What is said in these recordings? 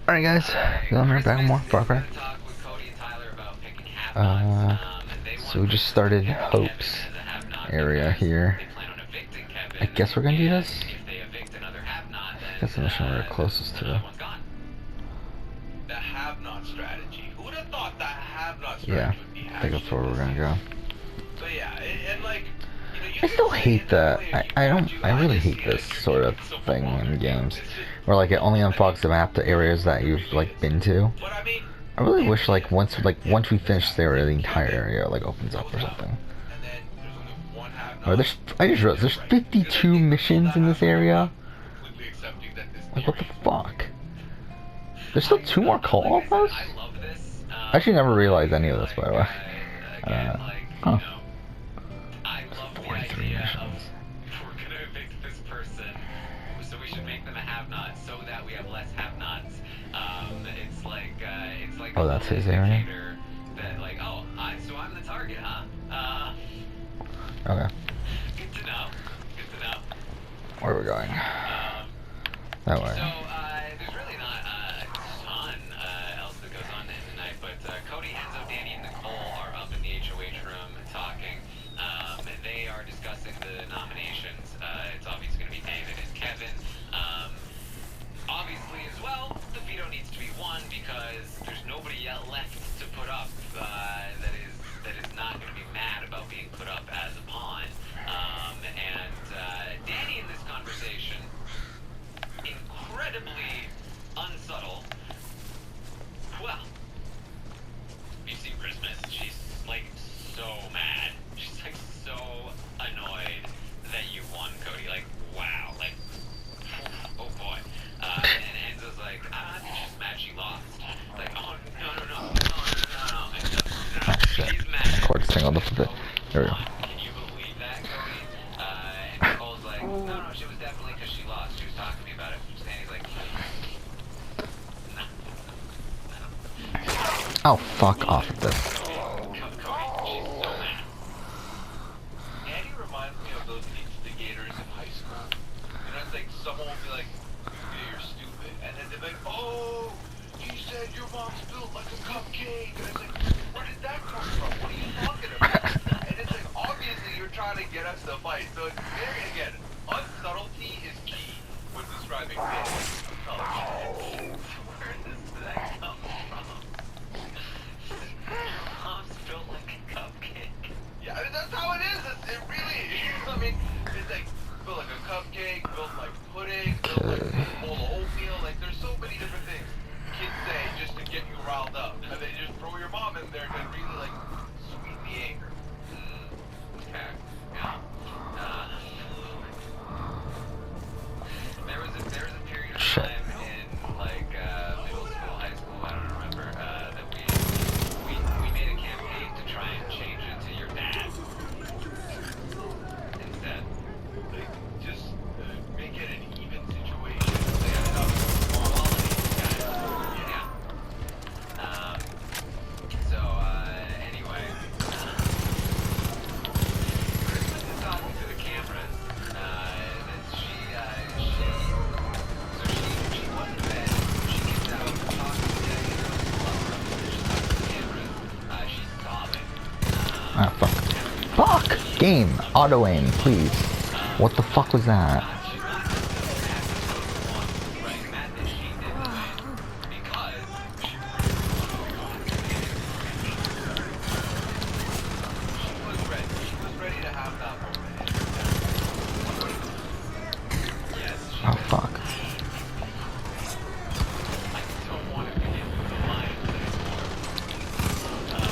Alright guys, going right back more Far Cry. So we just started Hope's area here. I guess we're gonna do this? That's the mission we're closest to. Yeah, I think that's where we're gonna go. I still hate that. I really hate this sort of thing in games. Where like it only unlocks the map to areas that you've like been to. I really wish like once we finish the area, the entire area like opens up or something. Oh, I just realized there's 52 missions in this area. Like what the fuck? There's still 2 more call offs? I actually never realized any of this, by the way. Huh. 43 missions. Oh, that's his area? Okay. Where are we going? That way. There's really not a ton else that goes on tonight, but Cody, Enzo, Danny, and Nicole are up in the HOH room talking. They are discussing the nominations. It's obviously going to be David and Kevin. Obviously, as well, the veto needs to be won because there's nobody yet left to put up that is not going to be mad about being put up as a pawn. Danny in this conversation, incredibly unsubtle. Well, you've seen Christmas. She's like so mad. She's like so annoyed that you won, Cody. Like, wow. Like, oh boy. And Enzo's like, I think she's mad she lost. Like, oh no. Oh shit. She's mad. Cord singled up a bit. There we go. Can you believe that, Cody? And Nicole's like, no, she was definitely because she lost. She was talking to me about it. And he's like, Oh, fuck off with this. Annie reminds me of those instigators in high school. You know, it's like someone will be like, you're stupid. And then they're like, oh, you said your mom's built like a cupcake. And it's like, where did that come from? What are you talking about? And it's like, obviously you're trying to get us to fight. So it's very, again, unsubtlety is key when describing things. Where does that come from? Mom's built like a cupcake. Yeah, I mean, that's how it is. It really is. I mean, it's like built like a cupcake, built like pudding, built like a bowl of oatmeal. Like, there's so many different things kids say just to get you riled up. And they just throw your mom in there to really, like, sweeten the anger. Okay. Yeah. There was a period of time in, like, middle school, high school, I don't remember, that we made a campaign to try and change it to your dad instead. Like, just make it an even situation. They had enough quality, guys. Yeah. Anyway. Christmas is talking to the cameras, that she went to bed, she gets out and talks to the lover of the she's talking to the cameras, she's sobbing. Ah, fuck. Fuck! Game! Auto aim, please. What the fuck was that? She's not just mad that she won, right? Mad that she didn't win, because she was ready to have that moment. Yes, she Oh, fuck. I don't want to begin with the Lions anymore. I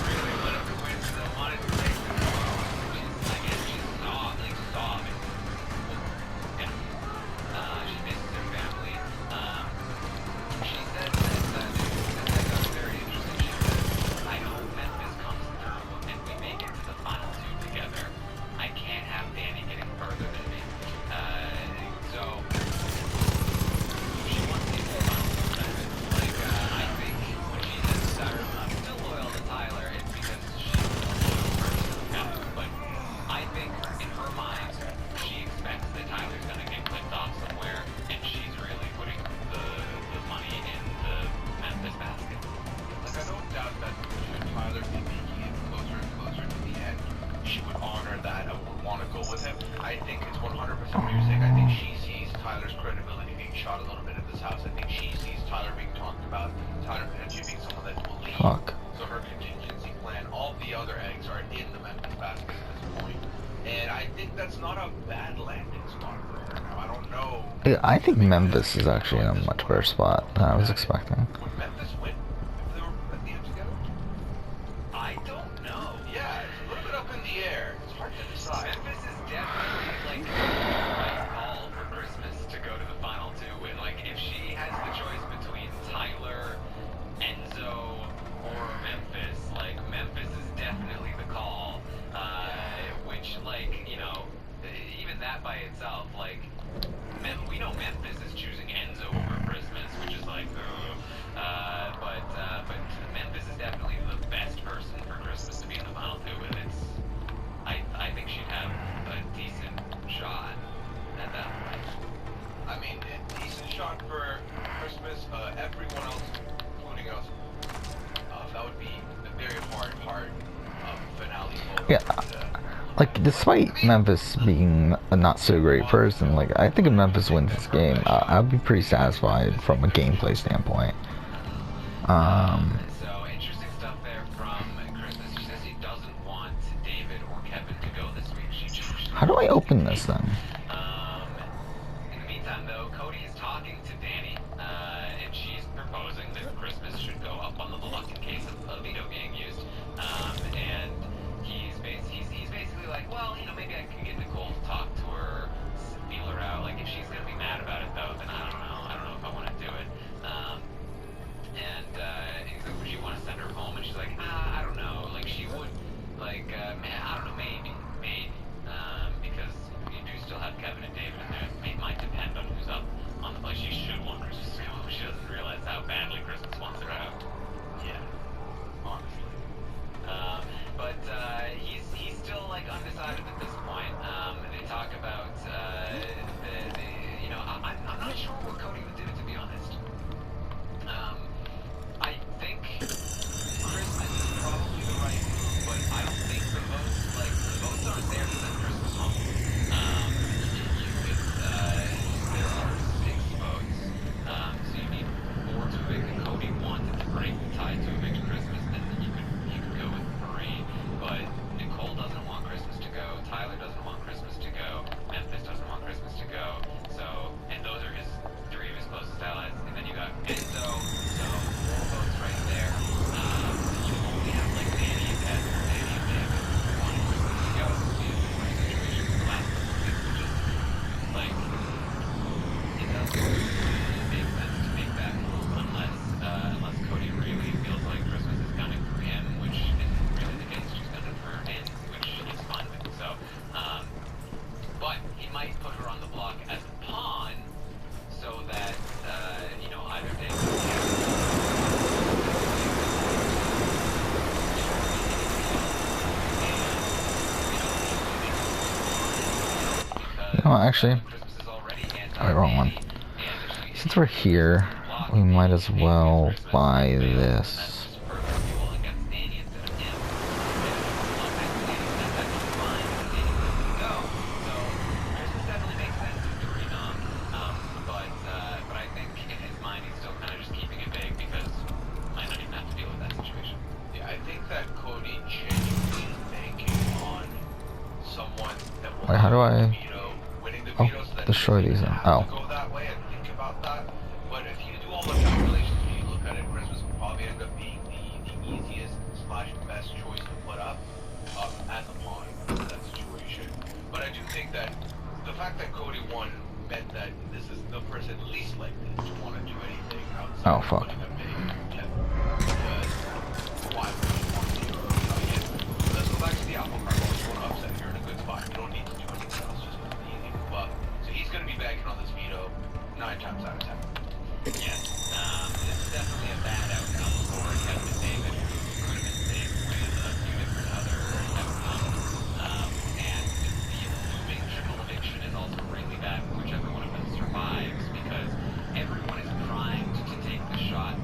really wanted to win, so I wanted to take this. She's sobbing. fuck? So her contingency plan, all the other eggs are in the Memphis basket at this point. And I think that's not a bad landing spot for her. Now, I don't know. Yeah, I think Memphis is actually in a much better spot than I was expecting. Would Memphis win if they were at the end together? I don't know. Yeah, it's a little bit up in the air. It's hard to decide. Memphis is definitely like the right call for Christmas to go to the final two. And like, if she has the choice between Tyler, Enzo, or Memphis, like Memphis is definitely the call. Which, like, you know, even that by itself, like, we know Memphis is choosing Enzo over Christmas, which is like, but Memphis is definitely the best person for Christmas to be in the final two, and I think she'd have a decent shot at that point. I mean, a decent shot for Christmas. Everyone else, including us, that would be a very hard finale. Yeah. Like, despite Memphis being a not so great person, like, I think if Memphis wins this game, I'd be pretty satisfied from a gameplay standpoint. So interesting stuff there from Christmas. She says he doesn't want David or Kevin to go this week. She changed. How do I open this then? In the meantime, though, Cody is talking to Danny, and she's proposing that Christmas should go up on the block in case of a veto being used. And he's basically like, well, you know, maybe I can get Nicole to talk to her, feel her out. Like, if she's gonna be mad about it, though, then I don't know if I want to do it. And he's like, would you want to send her home? And she's like, I don't know. Like, she would, like, man, I don't know, maybe. Because you do still have Kevin and David in there. It might depend on who's up on the play. She should want Christmas to go. She doesn't realize how badly Christmas wants her out. Yeah, honestly. But he's still, like, undecided at this point. They talk about, you know, I'm not sure what Cody would do, to be honest. I think Christmas is probably the right move, but I don't think the votes aren't there to send Christmas home. There are 6 votes, so you need 4 to evict, and Cody wanted to break the tie to evict Christmas, then you could go with 3, but Nicole doesn't want Christmas to go, Tyler doesn't want Christmas to go, Memphis doesn't want Christmas to go, and those are 3 of his closest allies, and then you got Enzo, so 4 votes right there. You only have like Danny and David wanting Christmas to go. So you have a situation with the last couple of weeks, which is like, it doesn't really make sense to make that move unless Cody really feels like Christmas is gunning for him, which isn't really the case. She's gunning for him, which he's fine with. So, but he might put her on the block as a pawn, so that you know, either David or No, actually, Christmas is already oh, wrong one. Since we're here, we might as well buy this. But I think in his mind he's still kind of just keeping it vague because he might not even have to deal with that situation. Yeah, I think that Cody genuinely is banking on someone that will Wait, how do I? winning the Oh, veto so that destroy he these doesn't then. have Oh. to go that way and think about that. But if you do all the calculations and you look at it, Christmas will probably end up being the easiest / best choice to put up as a pawn in that situation. But I do think that the fact that Cody won meant that this is the person least likely to want to do anything outside Oh, of fuck. putting a big Kevin. Because why would you want to? Again, let's go back to the apple cart. If you want to upset, you're in a good spot. You don't need to do anything else. Just put the easy move up. So he's going to be banking on this veto 9 times out of 10. Yes, this is definitely a bad outcome for Kevin and David, who could have been safe with a few different other outcomes. And the looming triple eviction is also really bad for whichever one of them survives, because everyone is primed to take the shot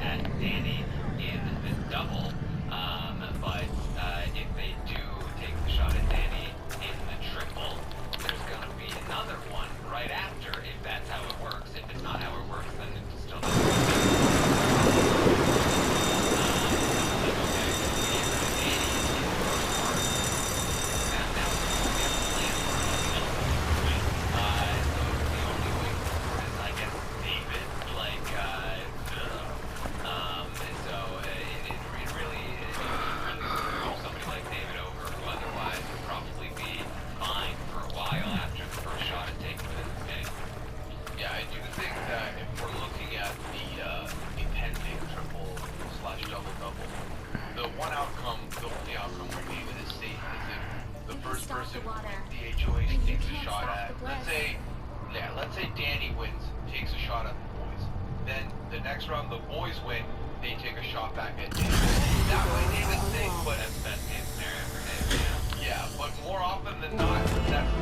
the boys win, they take a shot back at David. That way David thinks, but That's best case scenario for Dave. yeah, but more often than not, that's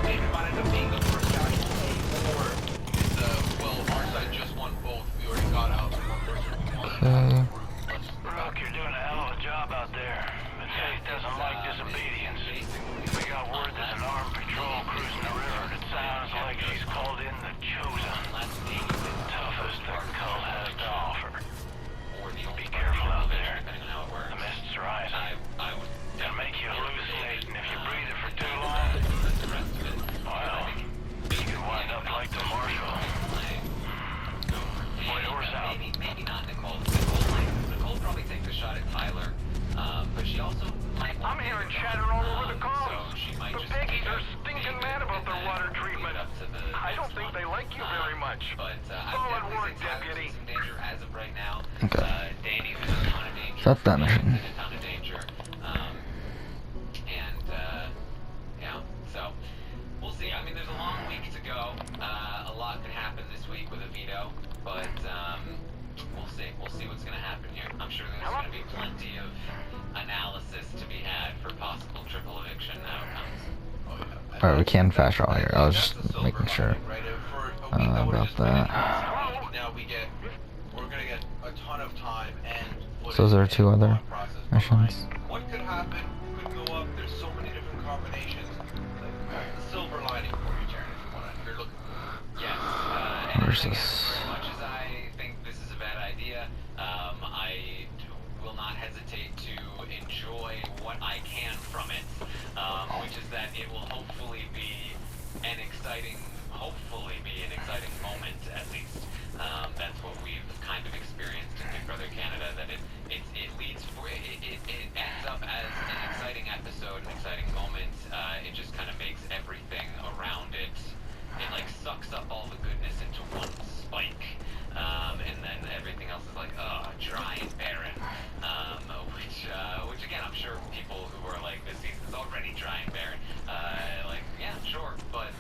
David might end up being the first casualty, or it's well, our side just won both. We already got out. So one person won. Rook, you're doing a hell of a job out there. But Faith doesn't like disobedience. We got word there's an armed patrol cruising the river, and it sounds like she's called in the Chosen. The toughest the cult has to offer. Be careful out there. The mist's rising. It'll make you hallucinate, and if you breathe it for too long, well, you can wind up like the Marshal. Boy, doors out. Maybe not Nicole. Nicole probably takes a shot at Tyler, but she also might. I'm hearing chatter all over the comms. So she might The just Peggies are stinking mad about their water treatment. I don't think they like you very much. But Solid work, deputy. Some danger as of right now. Okay. Danny's in a ton of danger. So that's that mission. In a ton of danger. Yeah. So we'll see. I mean, there's a long week to go. A lot could happen this week with a veto, but we'll see. We'll see what's going to happen here. I'm sure there's going to be plenty of analysis to be had for possible triple eviction outcomes. Oh, yeah. Alright, we can fast draw here. I was That's just the silver making sure lining, right? For a week that would've about just been that. now we're gonna get a ton of time and So is there two other missions? what could happen could go up. There's so many different combinations. Like, the silver lining for you, Jared, if you wanna, if you're looking. Yes. Where's And this? as much as I think this is a bad idea, I will not hesitate to enjoy what I can from it, which is that it will hopefully be an exciting moment at least. That's what we've kind of experienced in Big Brother Canada. That it leads for it ends up as an exciting episode, an exciting moment. It just kind of makes everything around it. It like sucks up all the goodness into one spike, and then everything else is like, dry and barren. Which again, I'm sure people who are like, this season's already dry and barren. Like, yeah, sure, but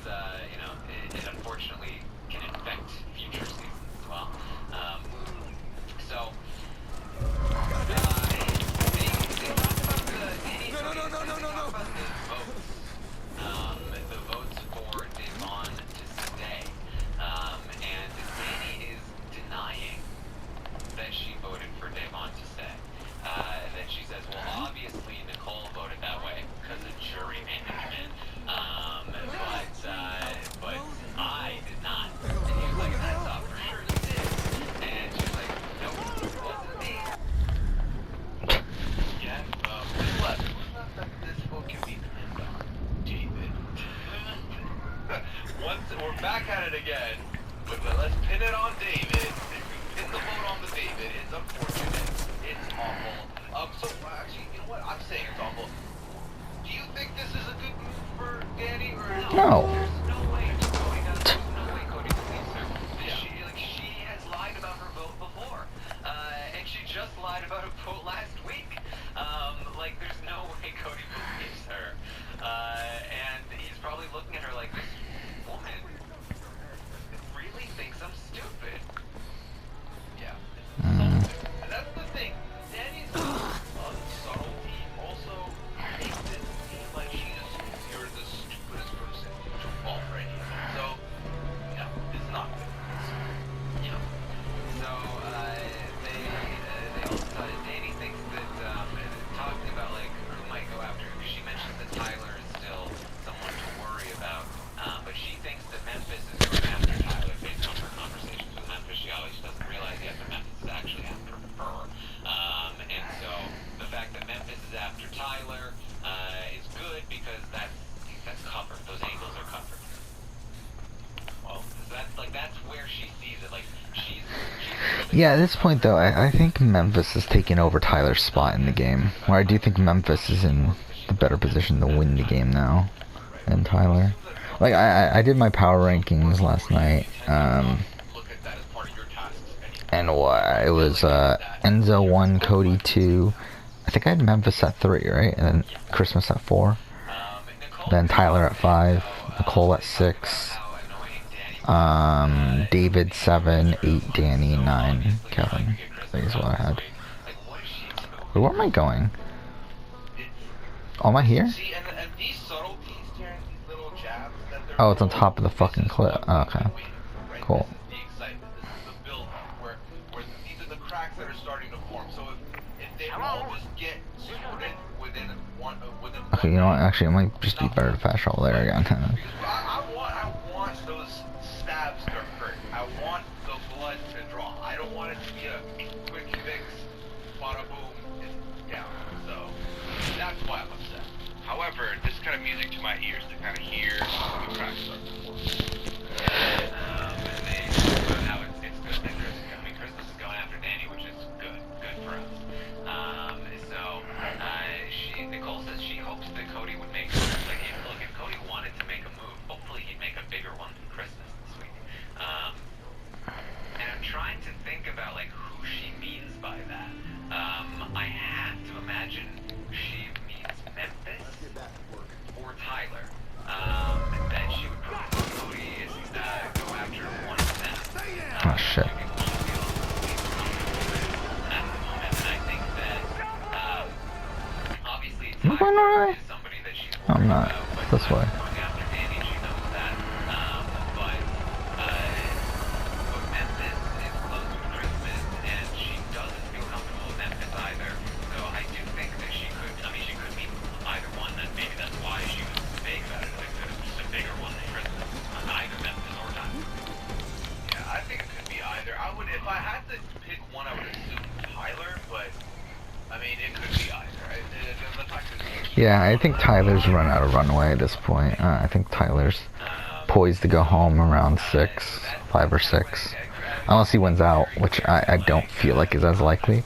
it unfortunately can infect future seasons as well. So. They talked about the votes for Devon to stay. And Danny is denying that she voted for Devon to stay. That she says, well, obviously Nicole voted that way because of jury management. But I did not. And he was like, I thought for sure you did. And she's like, nope, it wasn't me. Yeah, plus, this vote can be pinned on David. Once we're back at it again, but let's pin it on David. If we pin the vote on the David, it's unfortunate. It's awful. So actually, you know what? I'm saying it's awful. Do you think this is a good move for Danny, or No. There's no way Cody believes her. She has lied about her vote before. And she just lied about a vote last week. There's no way Cody believes her. And he's probably looking at her like, this woman really thinks I'm stupid. Yeah. And that's the thing. Danny's subtlety also makes it seem like you're the stupidest person to fall for anything. So, yeah, it's not good. Yeah. So, they also, Danny thinks that, talking about, who might go after her, she mentions that Tyler is still someone to worry about, but she thinks that Memphis is going after Tyler based on her conversations with Memphis. She always doesn't realize yet that Memphis is actually after her. And so, the fact that Memphis is after Tyler, is good because that's covered. Those angles are covered. Well, that's where she sees it. She's Yeah, at this point though, I think Memphis is taking over Tyler's spot in the game. Where I do think Memphis is in a better position to win the game now than Tyler. Like, I did my power rankings last night, Look at that as part of your tasks. and it was Enzo 1, Cody 2. I think I had Memphis at 3, right? And then Christmas at 4. Then Tyler at 5, Nicole at 6. how annoying Danny David 7, 8, Danny 9, Kevin. I think is what I had. Wait, where am I going? Oh, am I here? See, and these subtleties, Terrence, these little jabs that they're Oh, it's on top of the fucking cliff. Oh, okay. right? Cool. This is the excitement. This is the build where these are the cracks that are starting to form. So if they all just get sorted within within Okay, you know what? Actually, it might just be better to fast travel there again. I want those stabs to hurt. I want the blood to draw. I don't want it to be a quick fix, bada boom, it's down. So that's why I'm upset. However, this kind of music to my ears to kind of hear the cracks start to form. But how it's good that I mean, Christmas is going after Danny, which is good for us. Nicole says she hopes that Cody would make, like, if Cody wanted to make a move, hopefully he'd make a bigger one than Christmas this week. And I'm trying to think about, like, who she means by that. I have to imagine she means Memphis or Tyler. That she would prefer Cody go after one of them. Oh shit. At the moment, and I think that, obviously, Am I going the right way? is somebody that she's No, I'm not. This way. going after Danny, she knows that. But Memphis is close to Christmas, and she doesn't feel comfortable with Memphis either. So I do think that she could mean either one, and maybe that's why she was vague about it. Like, just a bigger one than Christmas, either Memphis or Tyler. Yeah, I think it could be either. I would, if I had to pick one, I would assume Tyler, but I mean, it could be either. The fact is, Yeah, I think Tyler's run out of runway at this point. I think Tyler's poised to go home around 5 or 6. Unless he wins out, which I don't feel like is as likely,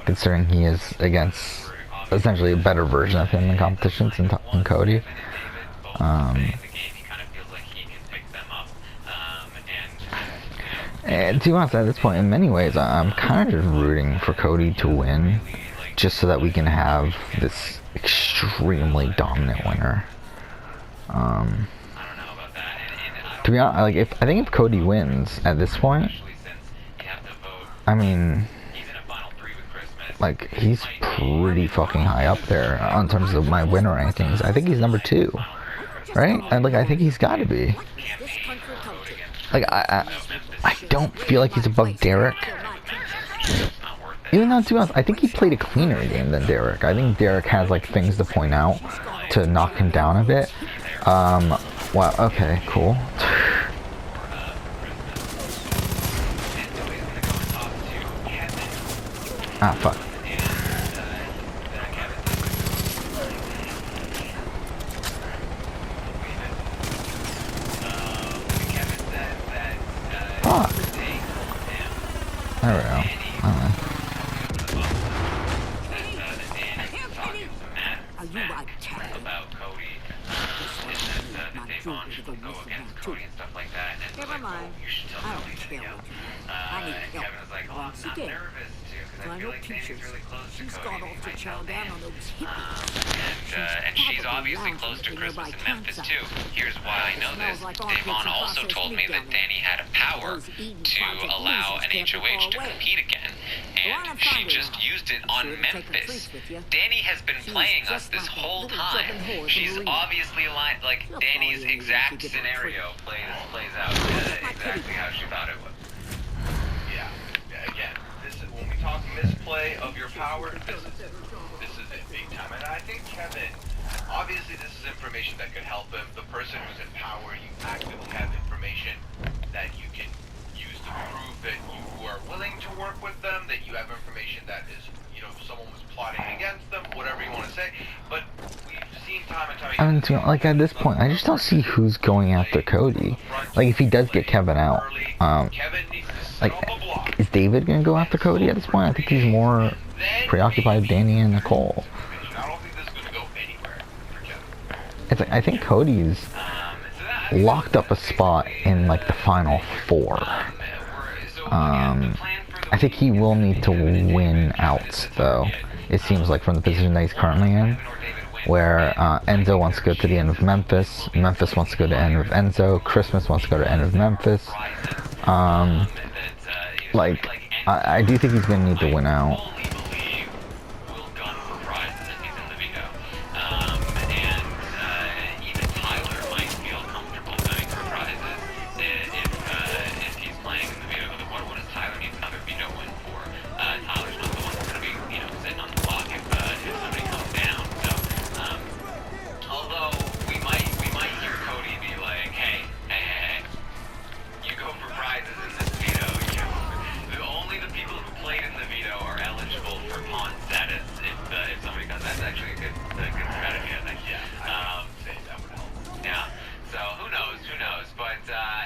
considering he is against essentially a better version of him in competitions in Cody. The game, he kind of feels like he can pick them up. And to be honest, at this point, in many ways, I'm kind of just rooting for Cody to win, just so that we can have this extremely dominant winner. I don't know about that. And To be honest, I think if Cody wins at this point, especially since you have to vote, I mean, he's in a final 3 with Christmas. like, he's pretty fucking high up there in terms of my winner rankings. I think he's number 2, right? I think he's got to be. Like, I don't feel like he's above Derek. Even though, to be honest, I think he played a cleaner game than Derek. I think Derek has, like, things to point out to knock him down a bit. Wow, okay, cool. Ah, fuck. Fuck. There we go. Alright. Are you like Ted? About Cody, that Davon should go against Cody and stuff like that. And Never like, mind. you should tell I don't Cody to care go. what you do. I need And help. Kevin was like, oh, I'm Once not again. nervous too, because I I feel know like Danny's teachers. really close to She's Cody. gone Maybe off to might chow tell down Dan. on those hippies. And she's obviously close to Christmas and Memphis too. Here's why I know this. Davon also told me that Danny had a power to allow an HOH to compete again, and she just used it on Memphis. Danny has been playing us this whole time. She's obviously aligned, like Danny's exact scenario plays out exactly how she thought it would. yeah. Again, this is when we talk misplay of your power. This is it big time, and I think Kevin. Obviously, this is information that could help him. The person who's in power, you actively have information that you can use to prove that you are willing to work with them, that you have information that is, someone was plotting against them, whatever you want to say. But we've seen time and time I again. mean, like, at this point, I just don't see who's going after Cody. Like, if he does get Kevin out, Kevin needs to set like, up a block. is David gonna go after Cody at this point? I think he's more preoccupied with Danny and Nicole. I don't think this is going to go anywhere for Kevin. It's like, I think Cody's locked up a spot in, like, the final 4. I think he will need to win out, though. It seems like from the position that he's currently in. where Enzo wants to go to the end of Memphis, Memphis wants to go to the end of Enzo, Christmas wants to go to the end of Memphis. Like, I do think he's going to need to win out. fully believe Will Gunn for prizes if he's in the veto. And even Tyler might feel comfortable gunning for prizes if he's playing in the veto. What does Tyler need another veto win for? Tyler's not the one that's going to be, sitting on the block if somebody comes down. So, although we might hear Cody be like, hey, you go for prizes in this veto. Only the people who played in the veto are eligible for pawn status if somebody comes. That's actually a good strategy, I think. Yeah, I would say that would help. Yeah. So who knows? But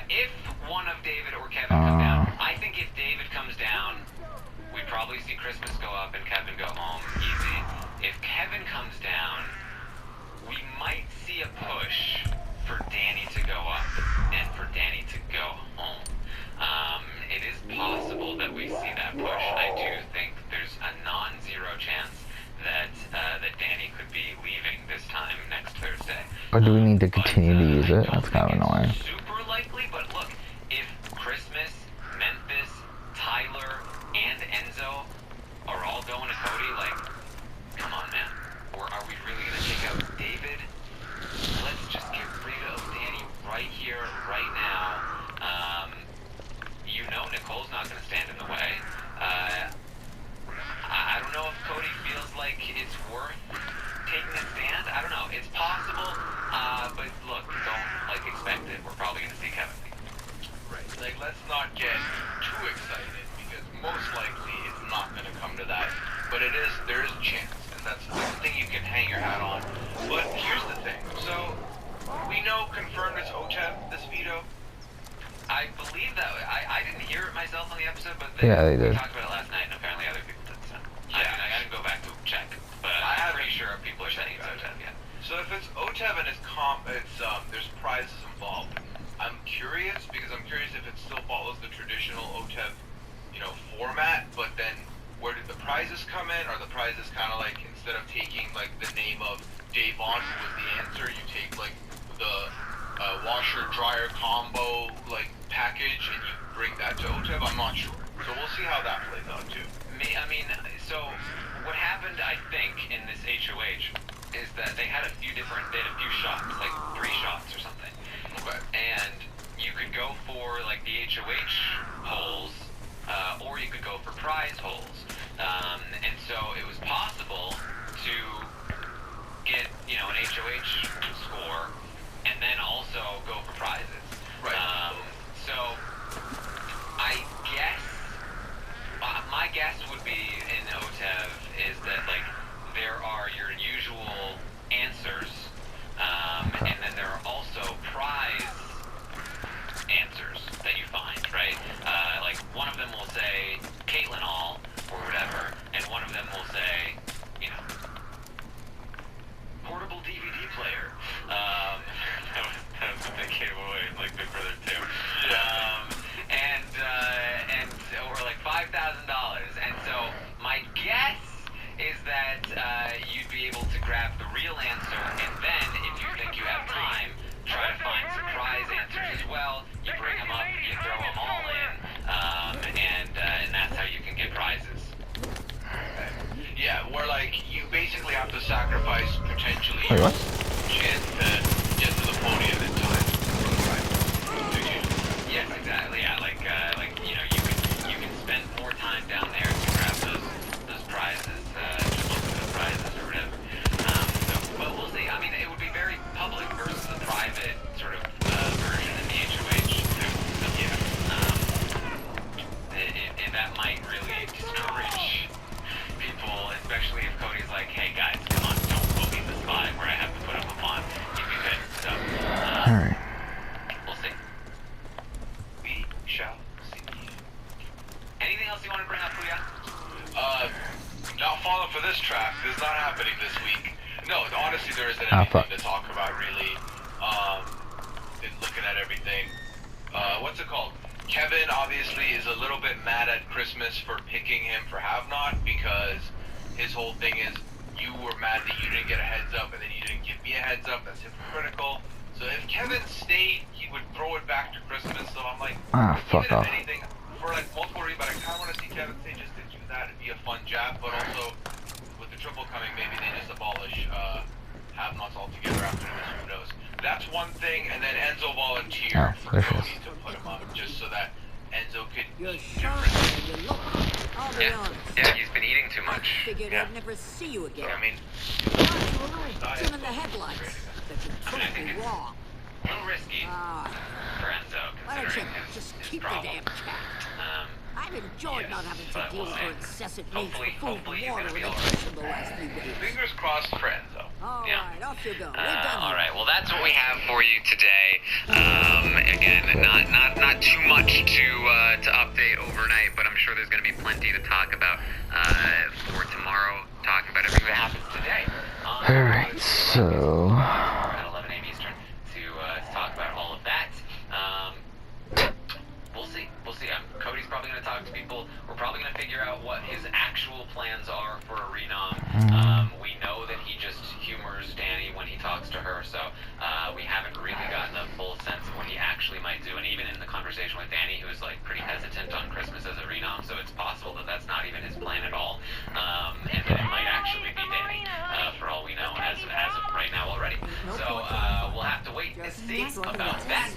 if one of David or Kevin come down, I think if David comes down, we probably see Christmas go up and Kevin go home easy. If Kevin comes down, we might see a push for Danny to go up and for Danny to go home. It is possible that we see that push. I do think there's a non-zero chance that Danny could be leaving this time next Thursday. Or do we need to continue to use it? That's kind of annoying. Super likely, but look, if Christmas, Memphis, Tyler, and Enzo are all going to Cody, like, come on, man. Or are we really going to take out David? Let's just get rid of Danny right here, right now. Nicole's not going to stand in the way. I don't know if Cody feels like it's worth taking a stand. I don't know. It's possible, but look, don't expect it. We're probably going to see Kevin. Right. Let's not get too excited because most likely it's not going to come to that. But there is a chance, and that's the thing you can hang your hat on. But here's the thing. So we know confirmed it's OTEV this veto. I believe that. I didn't hear it myself on the episode, but they did. We talked about it last night, and apparently other people did. So Yeah. I gotta go back to check, but I'm pretty sure people are saying it's OTEV. Yeah. So if it's OTEV and there's prizes involved, I'm curious because I'm curious if it still follows the traditional OTEV, format. But then where did the prizes come in? Are the prizes kind of like instead of taking like the name of Dave Vaughn, who was the answer, you take like the washer dryer combo package and you bring that to OTEV? I'm not sure. So we'll see how that plays out too. So what happened, I think, in this HOH is that they had a few shots, like 3 shots or something. Okay. And you could go for like the HOH holes, or you could go for prize holes. And so it was possible to get, an HOH score and then also go for prizes. Right. So I guess my guess would be in OTEV is that there are your usual answers, and then there are also prize answers that you find, right? One of them will say Caitlin Hall or whatever, and one of them will say, portable DVD player. That was a big giveaway, Big Brother 2. Or $5,000. And so my guess is that you'd be able to grab the real answer, and then if you think you have time, try to find surprise answers as well. You bring them up, you throw them all in, and that's how you can get prizes. Yeah, where you basically have to sacrifice potentially Wait, what? chance to get to the podium in time. Yes, exactly. Yeah, you can spend more time down there to grab those prizes, those prizes or whatever. But we'll see. It would be very public versus a private sort of version in the HOH. And that might really discourage people, especially if Cody's like, hey guys, come on, don't put me in the spot where I have to put up a pawn. You can good. So, Alright. we'll see. We shall see. Anything else you want to bring up, Puya? Not falling for this track. This is not happening this week. No, honestly, there isn't Alpha. anything to talk about really. In looking at everything. What's it called? Kevin obviously is a little bit mad at Christmas for picking him for Have Not because his whole thing is you were mad that you didn't get a heads up, and then you didn't give me a heads up. That's hypocritical. So if Kevin stayed, he would throw it back to Christmas. So I'm like, fuck even off. if anything, for like multiple reasons, but I kind of want to see Kevin stay just to do that. It'd be a fun jab, but also with the triple coming, maybe they just abolish have-nots altogether after this. Who knows? That's one thing, and then Enzo volunteered for there she Cody is. to put him up, just so that Enzo could You're eat sharp different. and you look. I'll be Yeah, honest. yeah, he's been eating too I much. figured Yeah. I'd never see you again. I mean, Dim in the headlights. But you proved me wrong. A little risky Ah, for Enzo, why don't you considering just his keep the problem. damn cat? Um, I've enjoyed Yes, not having to but deal we'll with see. her incessant needs for food Hopefully and you're water gonna be and all education the last few days. fingers crossed for Enzo. All Yeah. right, off you go. We're done. all here. right, well that's what we have for you today. Again, not too much to update overnight, but I'm sure there's going to be plenty to talk about for tomorrow. Talking about everything that happens today. Alright, so... At 11 a.m. Eastern to talk about all of that. We'll see. Cody's probably going to talk to people. We're probably going to figure out what his actual plans are for a renom. We know that he just humors Danny when he talks to her, so we haven't really gotten a full sense of what he actually might do. And even in the conversation with Danny, he was like pretty hesitant on Christmas as a renom, so it's possible that that's not even his plan at all. And that it might actually be Danny, for all we know, as of right now already. So we'll have to wait and see about that.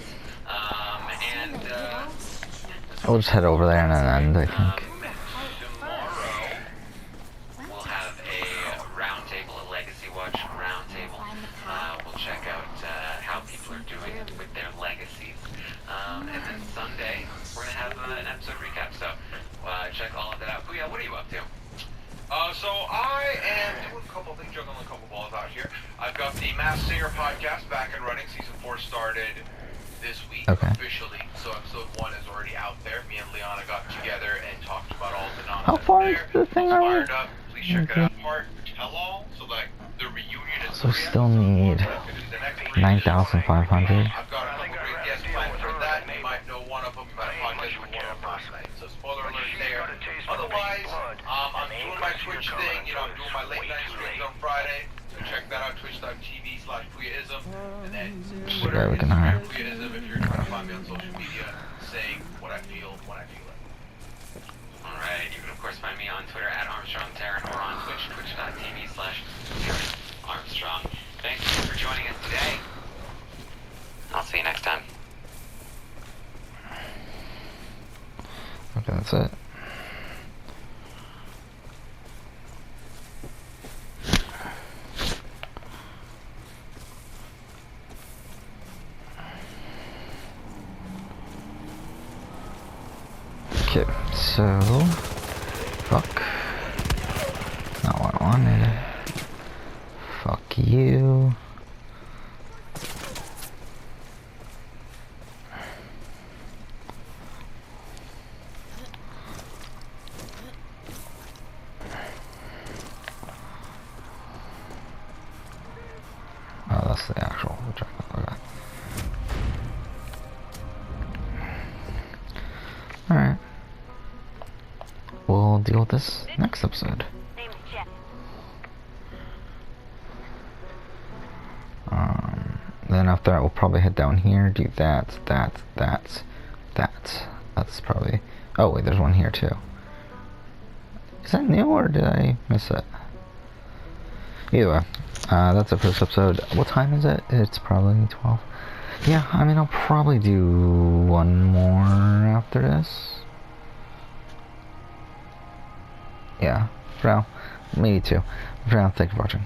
We'll just head over there and then end, I think. Tomorrow, we'll have a roundtable, a Legacy Watch roundtable. We'll check out how people are doing with their legacies. And then Sunday, we're going to have an episode recap. So check all of that out. Booyah, what are you up to? So I am doing a couple of things, juggling a couple balls out here. I've got the Masked Singer podcast back and running. Season 4 started this week officially, so episode 1 is already out there. Me and Liana got together and talked about all the nonsense. How far there. is the thing It's already? fired up. Please check it out. Part tell-all, so like the reunion is So we still need 9,500. I've got a couple great guests planned for that. You might know one of them, but I podcast with one of them last night. So spoiler alert there. Otherwise, I'm doing my Twitch thing. I'm doing my late night streams on Friday. So check that out, twitch.tv/Puyaism. And then Just a guy we can hire. Puyaism if you're trying to find me on social media, saying what I feel when I feel it. Alright, you can of course find me on Twitter at ArmstrongTaryn or on Twitch, twitch.tv/Armstrong. Thank you for joining us today. I'll see you next time. Okay, that's it. Okay, so... Fuck. Not what I wanted. Fuck you. Oh, that's the actual projectile. Okay. Alright. We'll deal with this next episode. Then after that, we'll probably head down here, do that. That's probably... Oh, wait, there's one here too. Is that new, or did I miss it? Either way, that's it for this episode. What time is it? It's probably 12. Yeah, I mean, I'll probably do one more after this. Yeah, for now. Maybe two. For now, thank you for watching.